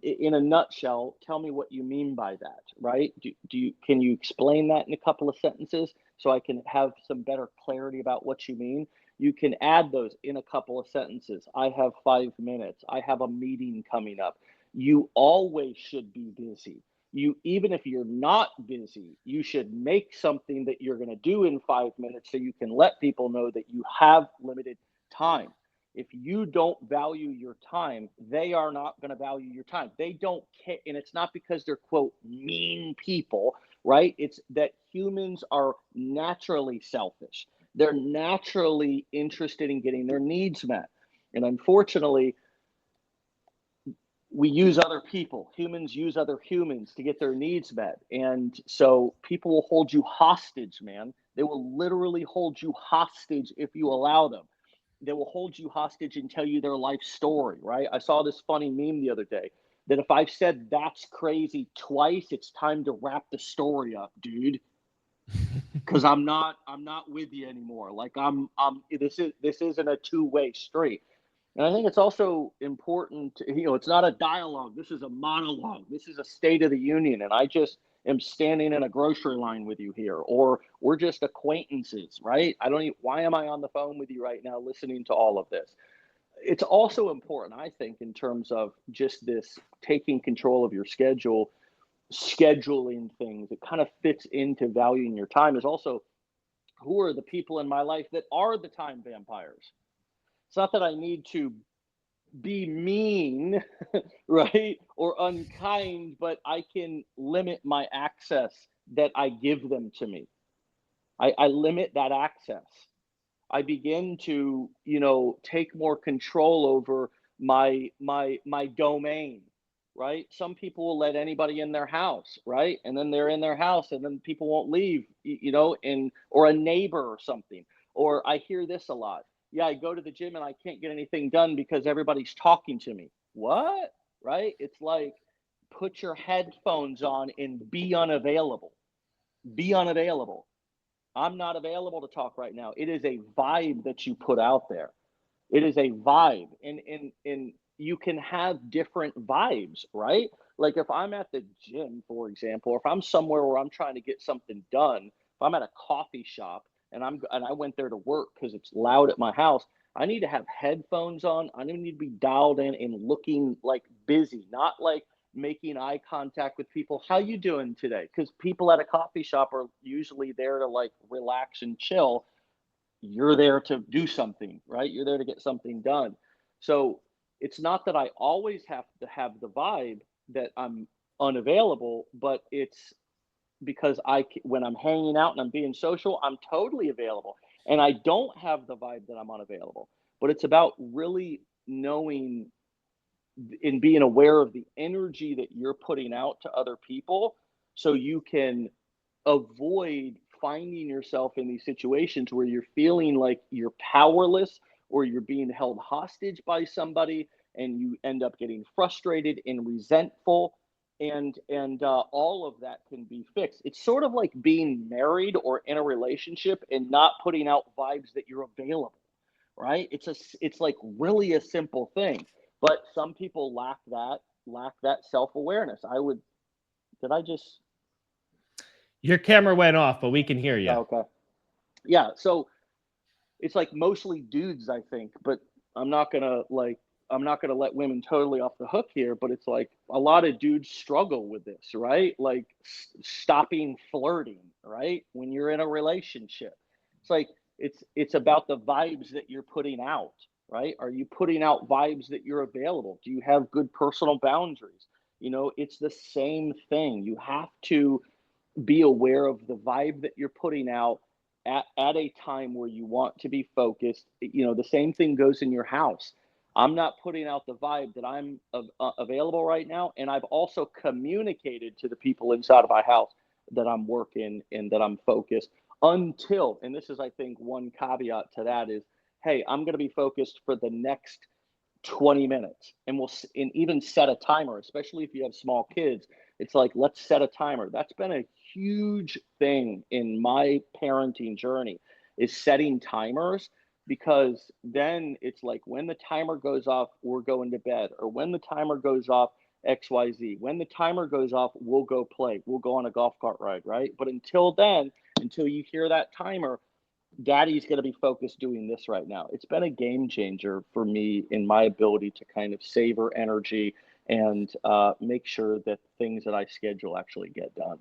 In a nutshell, tell me what you mean by that, right? Can you explain that in a couple of sentences so I can have some better clarity about what you mean? You can add those in a couple of sentences. I have 5 minutes. I have a meeting coming up. You always should be busy. Even if you're not busy, you should make something that you're going to do in 5 minutes so you can let people know that you have limited time. If you don't value your time, they are not going to value your time. They don't care. And it's not because they're, quote, mean people, right? It's that humans are naturally selfish. They're naturally interested in getting their needs met. And unfortunately, we use other people. Humans use other humans to get their needs met. And so people will hold you hostage, man. They will literally hold you hostage if you allow them. They will hold you hostage and tell you their life story, right? I saw this funny meme the other day that if I've said that's crazy twice, it's time to wrap the story up, dude. Because I'm not with you anymore. Like this isn't a two-way street. And I think it's also important it's not a dialogue. This is a monologue. This is a State of the Union. And I just am standing in a grocery line with you here, or we're just acquaintances, right? Why am I on the phone with you right now listening to all of this? It's also important, I think, in terms of just this taking control of your schedule, scheduling things. It kind of fits into valuing your time, is also who are the people in my life that are the time vampires. It's not that I need to be mean, right, or unkind, but I can limit my access that I give them to me. I limit that access. I begin to, take more control over my domain, right? Some people will let anybody in their house, right? And then they're in their house and then people won't leave, and or a neighbor or something. Or I hear this a lot. Yeah, I go to the gym and I can't get anything done because everybody's talking to me. What? Right? It's like put your headphones on and be unavailable. Be unavailable. I'm not available to talk right now. It is a vibe that you put out there. It is a vibe. And you can have different vibes, right? Like if I'm at the gym, for example, or if I'm somewhere where I'm trying to get something done, if I'm at a coffee shop and I went there to work because it's loud at my house, I need to have headphones on. I need to be dialed in and looking like busy, not like making eye contact with people. How you doing today? Because people at a coffee shop are usually there to like relax and chill. You're there to do something, right? You're there to get something done. So it's not that I always have to have the vibe that I'm unavailable, but it's because when I'm hanging out and I'm being social, I'm totally available. And I don't have the vibe that I'm unavailable. But it's about really knowing and being aware of the energy that you're putting out to other people so you can avoid finding yourself in these situations where you're feeling like you're powerless or you're being held hostage by somebody. and you end up getting frustrated and resentful, and all of that can be fixed. It's sort of like being married or in a relationship and not putting out vibes that you're available, right? It's like really a simple thing, but some people lack that self-awareness. I would Did I just Your camera went off, but we can hear you. oh, okay. Yeah, so it's like mostly dudes, I think, but I'm not gonna like I'm not gonna let women totally off the hook here, but it's like a lot of dudes struggle with this, right? Like stopping flirting, right? When you're in a relationship, it's like it's about the vibes that you're putting out, right? Are you putting out vibes that you're available? Do you have good personal boundaries? It's the same thing. You have to be aware of the vibe that you're putting out at a time where you want to be focused. The same thing goes in your house. I'm not putting out the vibe that I'm available right now. And I've also communicated to the people inside of my house that I'm working and that I'm focused until, and this is, I think, one caveat to that is, hey, I'm going to be focused for the next 20 minutes, and even set a timer, especially if you have small kids. It's like, let's set a timer. That's been a huge thing in my parenting journey, is setting timers, because then it's like when the timer goes off, we're going to bed, or when the timer goes off, XYZ. When the timer goes off, we'll go play. We'll go on a golf cart ride, right? But until then, until you hear that timer, daddy's going to be focused doing this right now. It's been a game changer for me in my ability to kind of savor energy and make sure that things that I schedule actually get done.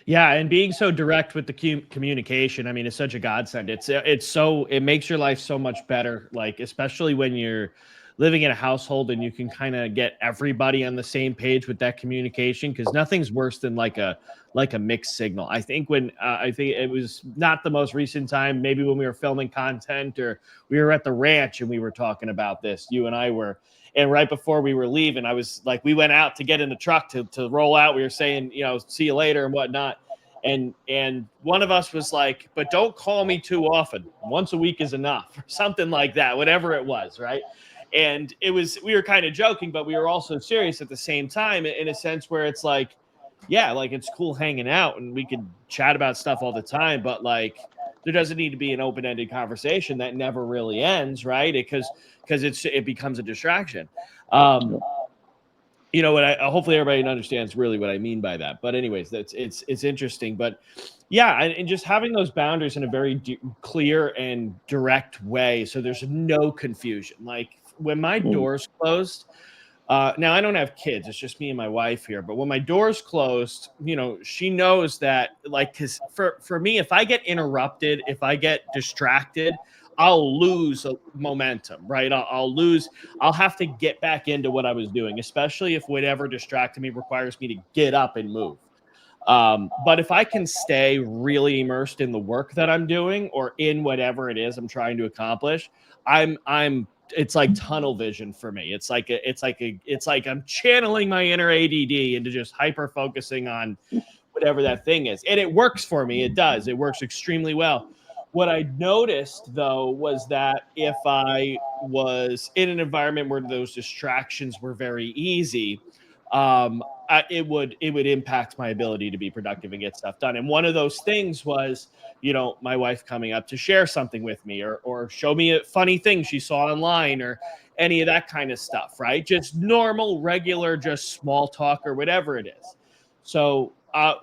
Yeah, and being so direct with the communication, I mean, it's such a godsend. It makes your life so much better. Like, especially when you're living in a household and you can kind of get everybody on the same page with that communication, because nothing's worse than like a mixed signal. I think it was not the most recent time, maybe when we were filming content or we were at the ranch and we were talking about this. You and I were. And right before we were leaving, I was like, we went out to get in the truck to roll out. We were saying, see you later and whatnot. And one of us was like, but don't call me too often. Once a week is enough, or something like that, whatever it was, right? And we were kind of joking, but we were also serious at the same time, in a sense where it's like, yeah, like it's cool hanging out and we could chat about stuff all the time, but like there doesn't need to be an open-ended conversation that never really ends, right? Because it becomes a distraction. Hopefully everybody understands really what I mean by that. But anyways, it's interesting. But yeah, and just having those boundaries in a very clear and direct way, so there's no confusion. Like when my door's closed. Now I don't have kids; it's just me and my wife here. But when my door's closed, she knows that. Like, because for me, if I get interrupted, if I get distracted, I'll lose momentum, right? I'll have to get back into what I was doing, especially if whatever distracted me requires me to get up and move. But if I can stay really immersed in the work that I'm doing or in whatever it is I'm trying to accomplish, it's like tunnel vision for me. It's like I'm channeling my inner ADD into just hyper focusing on whatever that thing is. And it works for me. It does. It works extremely well. What I noticed, though, was that if I was in an environment where those distractions were very easy, it would impact my ability to be productive and get stuff done. And one of those things was, my wife coming up to share something with me or show me a funny thing she saw online or any of that kind of stuff, right? Just normal, regular, just small talk or whatever it is. So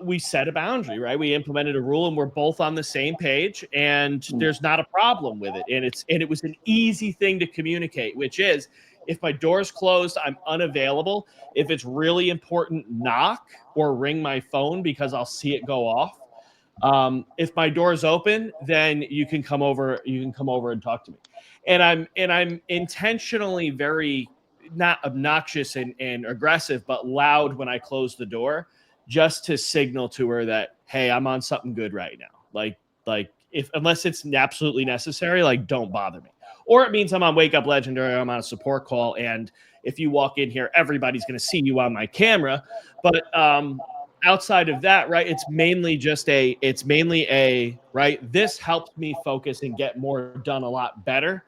we set a boundary, right? We implemented a rule and we're both on the same page and there's not a problem with it. And it was an easy thing to communicate, which is if my door's closed, I'm unavailable. If it's really important, knock or ring my phone because I'll see it go off. If my door's open, then you can come over and talk to me. And I'm intentionally very not obnoxious and aggressive, but loud when I close the door, just to signal to her that, hey, I'm on something good right now. Like if unless it's absolutely necessary, like don't bother me. Or it means I'm on Wake Up Legendary, I'm on a support call, and if you walk in here, everybody's going to see you on my camera. But outside of that, right, it's mainly right. This helps me focus and get more done a lot better.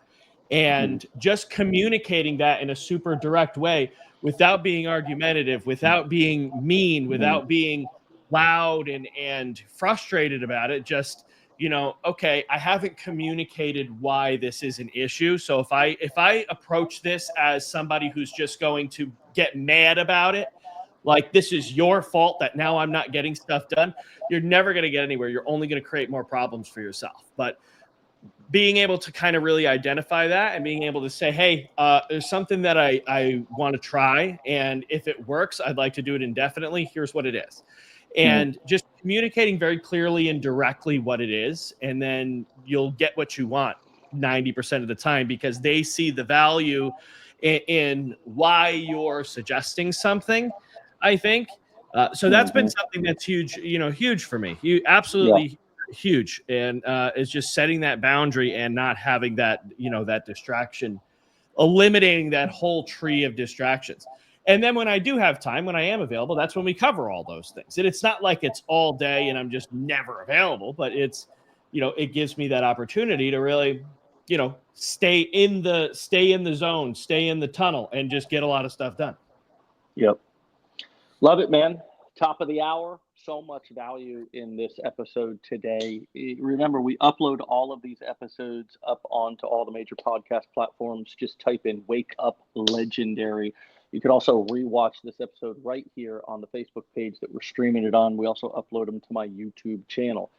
and just communicating that in a super direct way without being argumentative, without being mean, without being loud and frustrated about it. Just, okay, I haven't communicated why this is an issue. So if I approach this as somebody who's just going to get mad about it, like this is your fault that now I'm not getting stuff done, you're never going to get anywhere. You're only going to create more problems for yourself. But being able to kind of really identify that and being able to say, hey, there's something that I want to try. And if it works, I'd like to do it indefinitely. Here's what it is. And just communicating very clearly and directly what it is. And then you'll get what you want 90% of the time, because they see the value in why you're suggesting something, I think. So that's been something that's huge, huge for me. You absolutely huge. And is just setting that boundary and not having that, that distraction, eliminating that whole tree of distractions. And then when I do have time, when I am available, that's when we cover all those things. And it's not like it's all day and I'm just never available, but it's, it gives me that opportunity to really, stay in the zone, stay in the tunnel, and just get a lot of stuff done. Yep. Love it, man. Top of the hour. So much value in this episode today. Remember, we upload all of these episodes up onto all the major podcast platforms. Just type in Wake Up Legendary. You could also rewatch this episode right here on the Facebook page that we're streaming it on. We also upload them to my YouTube channel.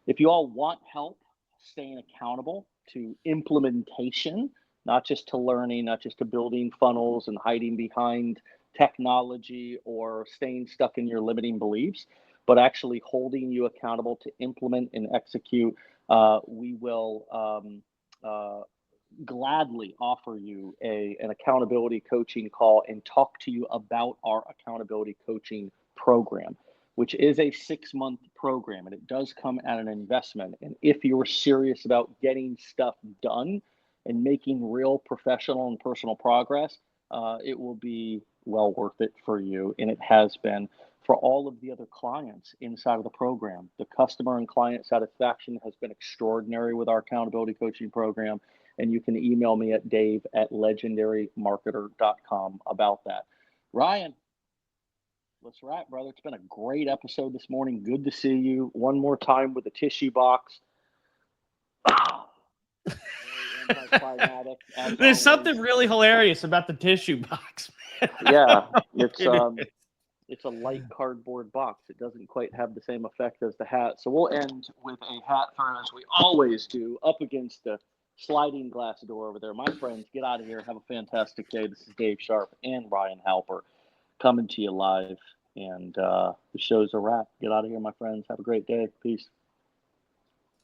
If you all want help staying accountable to implementation, not just to learning, not just to building funnels and hiding behind technology or staying stuck in your limiting beliefs, but actually holding you accountable to implement and execute, we will gladly offer you an accountability coaching call and talk to you about our accountability coaching program, which is a 6-month program, and it does come at an investment. And if you're serious about getting stuff done and making real professional and personal progress, it will be well worth it for you. And it has been for all of the other clients inside of the program. The customer and client satisfaction has been extraordinary with our accountability coaching program. And you can email me at dave@legendarymarketer.com about that. Ryan, let's wrap, brother. It's been a great episode this morning. Good to see you one more time with the tissue box. There's something really hilarious about the tissue box, man. Yeah, it's a light cardboard box. It doesn't quite have the same effect as the hat. So we'll end with a hat thrown, as we always do, up against the sliding glass door over there. My friends, get out of here. Have a fantastic day. This is Dave Sharpe and Ryan Halper coming to you live. And the show's a wrap. Get out of here, my friends. Have a great day. Peace.